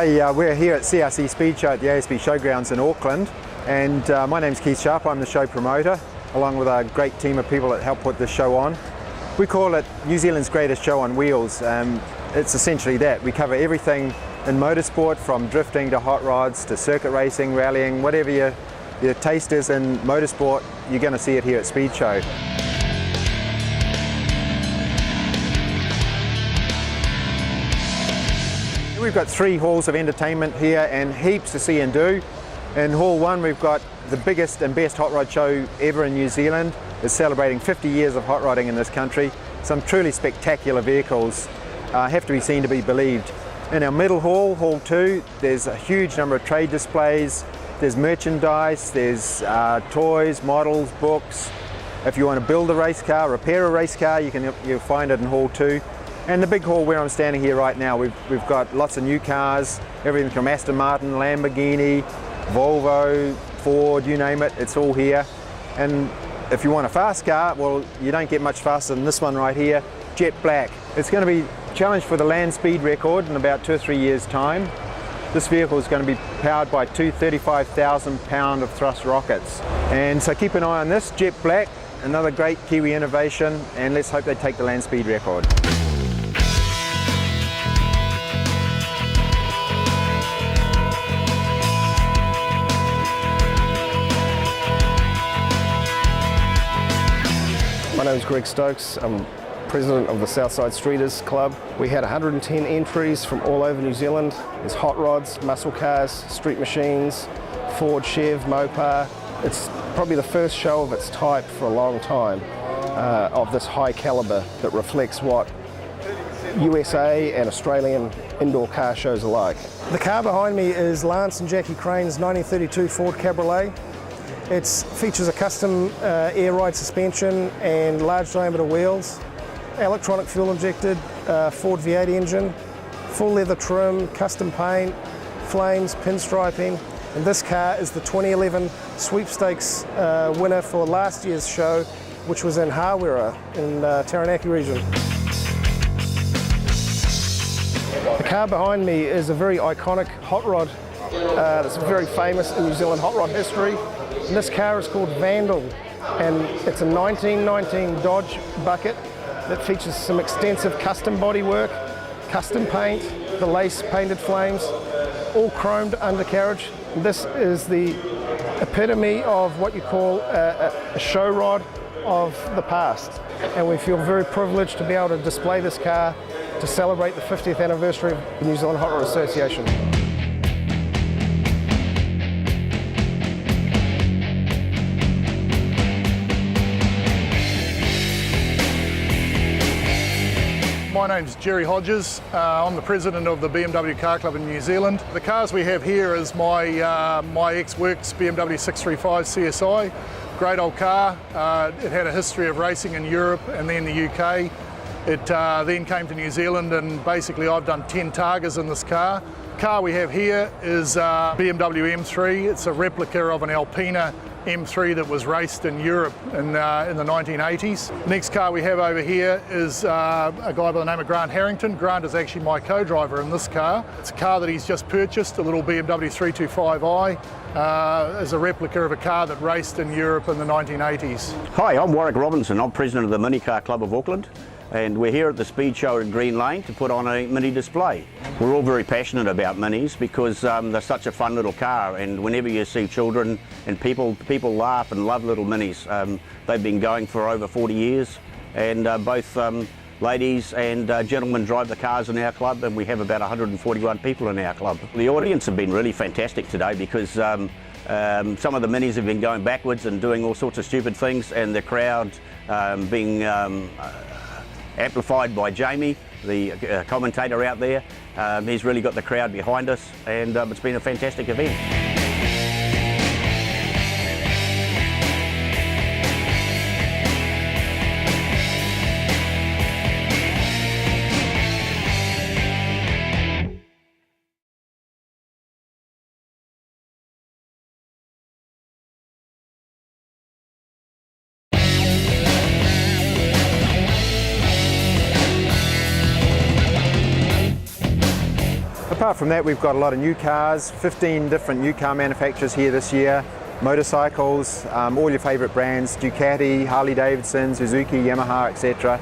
Hi, we're here at Crc Speedshow at the ASB Showgrounds in Auckland, and my name's Keith Sharp. I'm the show promoter, along with a great team of people that help put this show on. We call it New Zealand's greatest show on wheels. It's essentially that. We cover everything in motorsport, from drifting to hot rods to circuit racing, rallying, whatever your taste is in motorsport, you're going to see it here at Speedshow. We've got 3 halls of entertainment here and heaps to see and do. In Hall 1 we've got the biggest and best hot rod show ever in New Zealand. It's celebrating 50 years of hot rodding in this country. Some truly spectacular vehicles have to be seen to be believed. In our middle hall, Hall 2, there's a huge number of trade displays. There's merchandise, there's toys, models, books. If you want to build a race car, repair a race car, you'll find it in Hall 2. And the big hall where I'm standing here right now, we've got lots of new cars, everything from Aston Martin, Lamborghini, Volvo, Ford, you name it, it's all here. And if you want a fast car, well, you don't get much faster than this one right here, Jet Black. It's going to be challenged for the land speed record in about 2 or 3 years' time. This vehicle is going to be powered by 2 35,000-pound of thrust rockets. And so keep an eye on this, Jet Black, another great Kiwi innovation, and let's hope they take the land speed record. My name is Greg Stokes. I'm president of the Southside Streeters Club. We had 110 entries from all over New Zealand. There's hot rods, muscle cars, street machines, Ford, Chev, Mopar. It's probably the first show of its type for a long time of this high caliber that reflects what USA and Australian indoor car shows are like. The car behind me is Lance and Jackie Crane's 1932 Ford Cabriolet. It features a custom air ride suspension and large diameter wheels, electronic fuel injected Ford V8 engine, full leather trim, custom paint, flames, pinstriping, and this car is the 2011 sweepstakes winner for last year's show, which was in Hawera in Taranaki region. The car behind me is a very iconic hot rod that's very famous in New Zealand hot rod history. And this car is called Vandal, and it's a 1919 Dodge bucket that features some extensive custom bodywork, custom paint, the lace painted flames, all chromed undercarriage. This is the epitome of what you call a show rod of the past, and we feel very privileged to be able to display this car to celebrate the 50th anniversary of the New Zealand Hot Rod Association. My name's Jerry Hodges. I'm the president of the BMW Car Club in New Zealand. The cars we have here is my ex-works BMW 635 CSI. Great old car. It had a history of racing in Europe and then the UK. It then came to New Zealand, and basically I've done 10 Targas in this car. The car we have here is BMW M3. It's a replica of an Alpina M3 that was raced in Europe in the 1980s. The next car we have over here is a guy by the name of Grant Harrington. Grant is actually my co-driver in this car. It's a car that he's just purchased, a little BMW 325i, as a replica of a car that raced in Europe in the 1980s. Hi, I'm Warwick Robinson. I'm president of the Mini Car Club of Auckland, and we're here at the Speed Show in Green Lane to put on a mini display. We're all very passionate about minis because they're such a fun little car, and whenever you see children and people laugh and love little minis. They've been going for over 40 years, and both ladies and gentlemen drive the cars in our club, and we have about 141 people in our club. The audience have been really fantastic today because some of the minis have been going backwards and doing all sorts of stupid things, and the crowd being amplified by Jamie, the commentator out there. He's really got the crowd behind us, and it's been a fantastic event. Apart from that, we've got a lot of new cars, 15 different new car manufacturers here this year, motorcycles, all your favourite brands, Ducati, Harley Davidson, Suzuki, Yamaha, etc.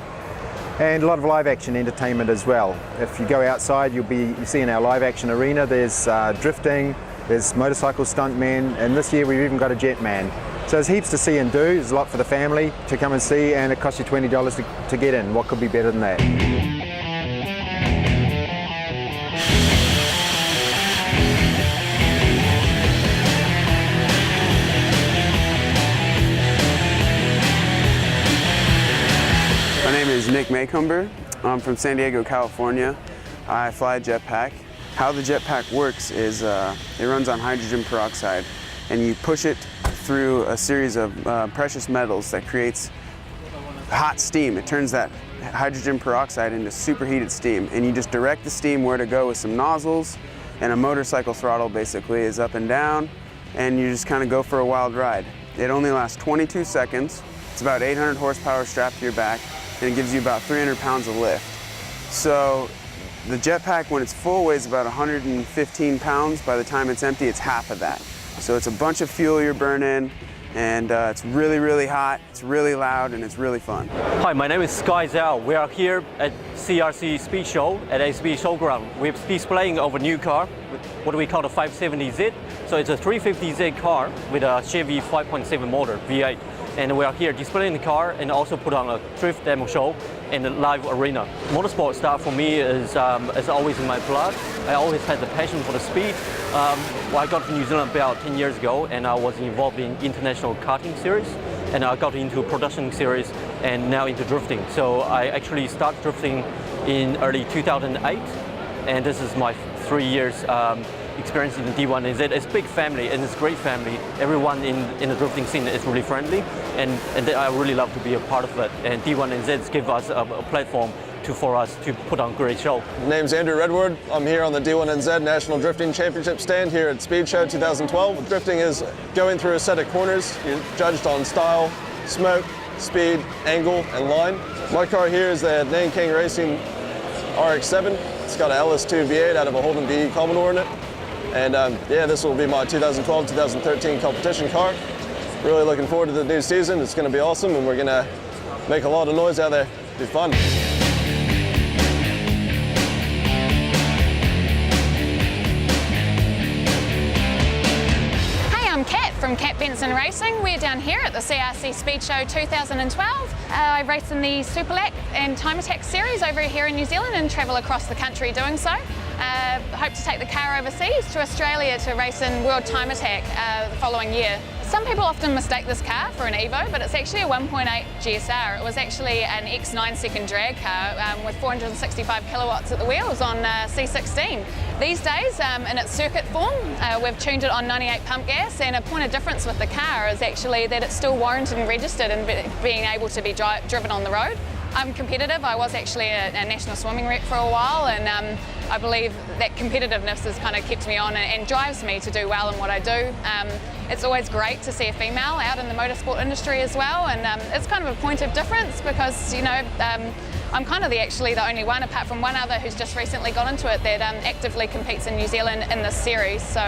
And a lot of live action entertainment as well. If you go outside, you see in our live action arena, there's drifting, there's motorcycle stuntmen, and this year we've even got a jet man. So there's heaps to see and do. There's a lot for the family to come and see, and it costs you $20 to get in. What could be better than that? My name is Nick Maycomber. I'm from San Diego, California. I fly a jetpack. How the jetpack works is it runs on hydrogen peroxide, and you push it through a series of precious metals that creates hot steam. It turns that hydrogen peroxide into superheated steam, and you just direct the steam where to go with some nozzles, and a motorcycle throttle basically is up and down, and you just kind of go for a wild ride. It only lasts 22 seconds. It's about 800 horsepower strapped to your back, and it gives you about 300 pounds of lift. So the jetpack, when it's full, weighs about 115 pounds. By the time it's empty, it's half of that. So it's a bunch of fuel you're burning, and it's really, really hot, it's really loud, and it's really fun. Hi, my name is Sky Zhao. We are here at Crc Speedshow at ASB Showground. We're displaying our new car, what we call the 570Z. So it's a 350Z car with a Chevy 5.7 motor, V8. And we are here displaying the car and also put on a drift demo show in the live arena. Motorsport stuff for me is always in my blood. I always had the passion for the speed. I got to New Zealand about 10 years ago, and I was involved in international karting series, and I got into production series and now into drifting. So I actually started drifting in early 2008, and this is my 3 years experience in the D1NZ. It's a big family, and it's a great family. Everyone in the drifting scene is really friendly, and I really love to be a part of it. And D1NZ give us a platform for us to put on a great show. Name's Andrew Redwood. I'm here on the D1NZ National Drifting Championship stand here at Speedshow 2012. Drifting is going through a set of corners. You're judged on style, smoke, speed, angle, and line. My car here is the Nanking Racing RX-7. It's got an LS2 V8 out of a Holden VE Commodore in it. And yeah, this will be my 2012-2013 competition car. Really looking forward to the new season. It's going to be awesome, and we're going to make a lot of noise out there. It'll be fun. From Cat Benson Racing. We're down here at the CRC Speedshow 2012. I race in the Super Lap and Time Attack series over here in New Zealand and travel across the country doing so. Hope to take the car overseas to Australia to race in World Time Attack the following year. Some people often mistake this car for an Evo, but it's actually a 1.8 GSR. It was actually an X9 second drag car with 465 kilowatts at the wheels on C16. These days, in its circuit form, we've tuned it on 98 pump gas, and a point of difference with the car is actually that it's still warranted and registered and being able to be driven on the road. I'm competitive. I was actually a national swimming rep for a while, and I believe that competitiveness has kind of kept me on and drives me to do well in what I do. It's always great to see a female out in the motorsport industry as well, and it's kind of a point of difference because, you know, I'm kind of actually the only one, apart from one other who's just recently got into it, that actively competes in New Zealand in this series. So,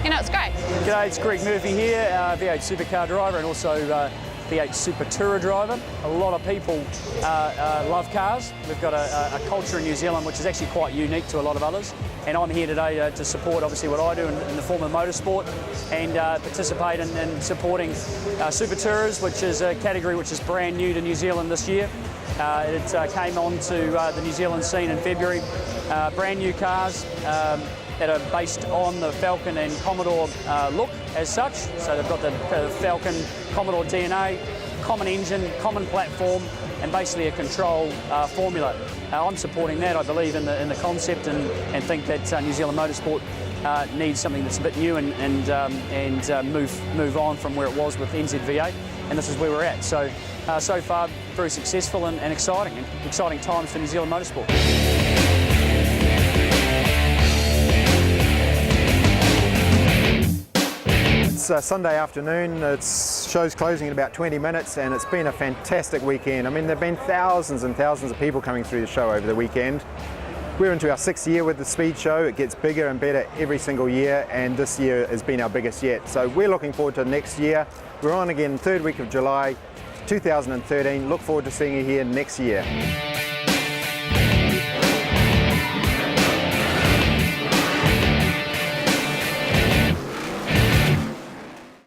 you know, it's great. G'day, it's Greg Murphy here, V8 supercar driver and also V8 Super Tourer driver. A lot of people love cars. We've got a culture in New Zealand which is actually quite unique to a lot of others. And I'm here today to support obviously what I do in the form of motorsport and participate in supporting Super Tourers, which is a category which is brand new to New Zealand this year. It came on to the New Zealand scene in February. Brand new cars that are based on the Falcon and Commodore look as such. So they've got the Falcon Commodore DNA, common engine, common platform, and basically a control formula. I'm supporting that. I believe in the concept and think that New Zealand motorsport needs something that's a bit new and move on from where it was with NZV8, and this is where we're at. So so far very successful and exciting times for New Zealand motorsport. It's Sunday afternoon. Show's closing in about 20 minutes, and it's been a fantastic weekend. I mean, there've been thousands and thousands of people coming through the show over the weekend. We're into our 6th year with the Speed Show. It gets bigger and better every single year, and this year has been our biggest yet. So we're looking forward to next year. We're on again 3rd week of July 2013. Look forward to seeing you here next year.